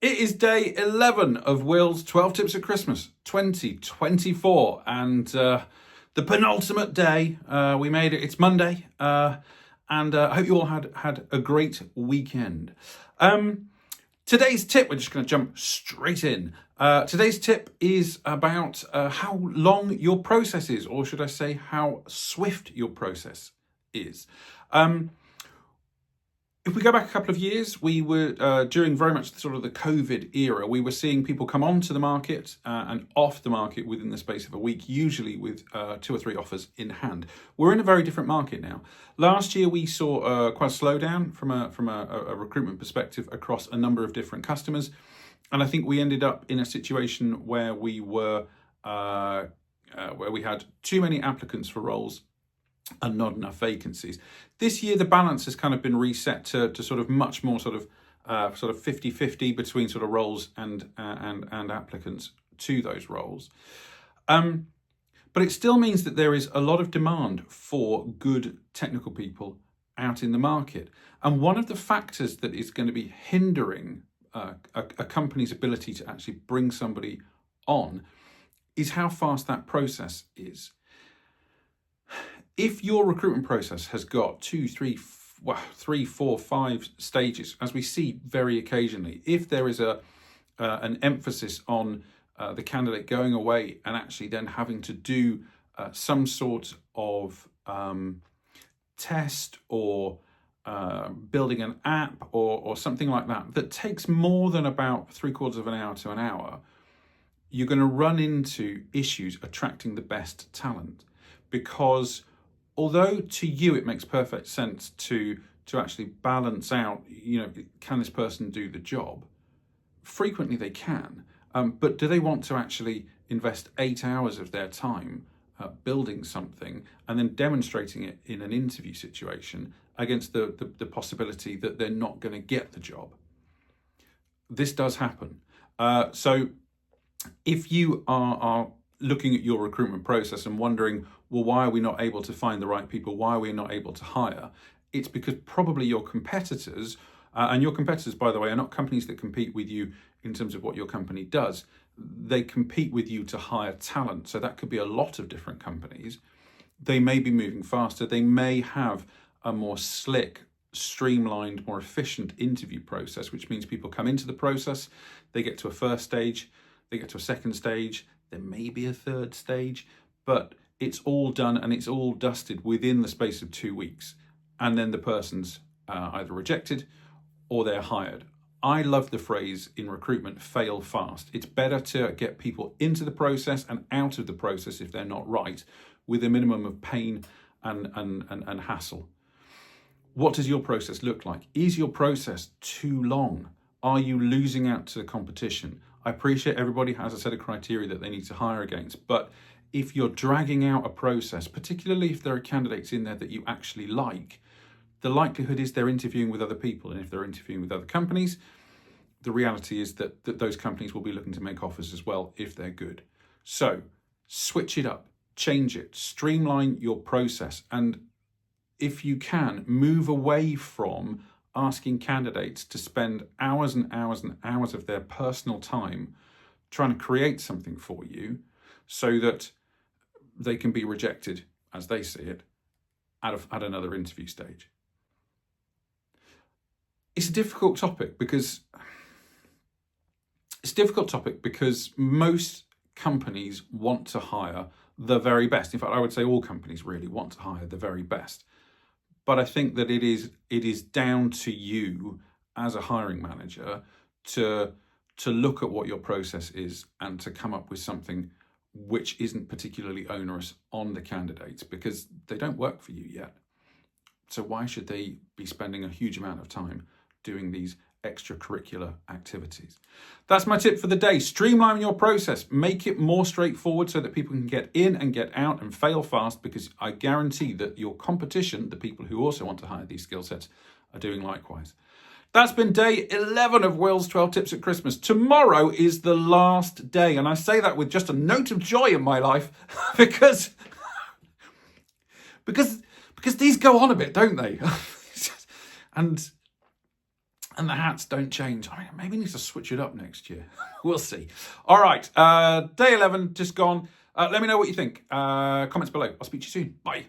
It is day 11 of Will's 12 Tips at Christmas 2024, and the penultimate day. We made it. It's Monday, and I hope you all had a great weekend. Today's tip, we're just going to jump straight in. Today's tip is about how long your process is, or should I say how swift your process is. If we go back a couple of years, we were, during very much sort of the COVID era, we were seeing people come onto the market and off the market within the space of a week, usually with 2 or 3 offers in hand. We're in a very different market now. Last year, we saw quite a slowdown from a recruitment perspective across a number of different customers. And I think we ended up in a situation where we were, where we had too many applicants for roles and not enough vacancies. This year, the balance has kind of been reset to sort of much more sort of 50-50 between sort of roles and applicants to those roles. But it still means that there is a lot of demand for good technical people out in the market. And one of the factors that is going to be hindering a company's ability to actually bring somebody on is how fast that process is. If your recruitment process has got 2, 3, 4, 5 stages, as we see very occasionally, if there is an emphasis on the candidate going away and actually then having to do some sort of test or building an app or something like that takes more than about 3/4 of an hour to an hour, you're going to run into issues attracting the best talent. Because although to you it makes perfect sense to actually balance out, can this person do the job? Frequently they can, but do they want to actually invest 8 hours of their time building something and then demonstrating it in an interview situation against the possibility that they're not going to get the job? This does happen. So if you are looking at your recruitment process and wondering, well, why are we not able to find the right people? Why are we not able to hire? It's because probably your competitors, and your competitors, by the way, are not companies that compete with you in terms of what your company does. They compete with you to hire talent. So that could be a lot of different companies. They may be moving faster. They may have a more slick, streamlined, more efficient interview process, which means people come into the process, they get to a first stage, they get to a second stage, there may be a third stage, but it's all done and it's all dusted within the space of 2 weeks. And then the person's either rejected or they're hired. I love the phrase in recruitment, fail fast. It's better to get people into the process and out of the process if they're not right, with a minimum of pain and hassle. What does your process look like? Is your process too long? Are you losing out to the competition? I appreciate everybody has a set of criteria that they need to hire against, but if you're dragging out a process, particularly if there are candidates in there that you actually like, the likelihood is they're interviewing with other people. And if they're interviewing with other companies, the reality is that those companies will be looking to make offers as well if they're good. So switch it up, change it, streamline your process. And if you can, move away from asking candidates to spend hours and hours and hours of their personal time trying to create something for you so that they can be rejected, as they see it, at another interview stage. It's a difficult topic because most companies want to hire the very best. In fact, I would say all companies really want to hire the very best. But I think that it is down to you as a hiring manager to look at what your process is and to come up with something which isn't particularly onerous on the candidates, because they don't work for you yet. So why should they be spending a huge amount of time doing these extracurricular activities? That's my tip for the day. Streamline your process. Make it more straightforward so that people can get in and get out and fail fast, because I guarantee that your competition, the people who also want to hire these skill sets, are doing likewise. That's been day 11 of Will's 12 Tips at Christmas. Tomorrow is the last day, and I say that with just a note of joy in my life because these go on a bit, don't they? And And the hats don't change. I mean, maybe I need to switch it up next year. We'll see. All right, day 11 just gone. Let me know what you think. Comments below. I'll speak to you soon. Bye.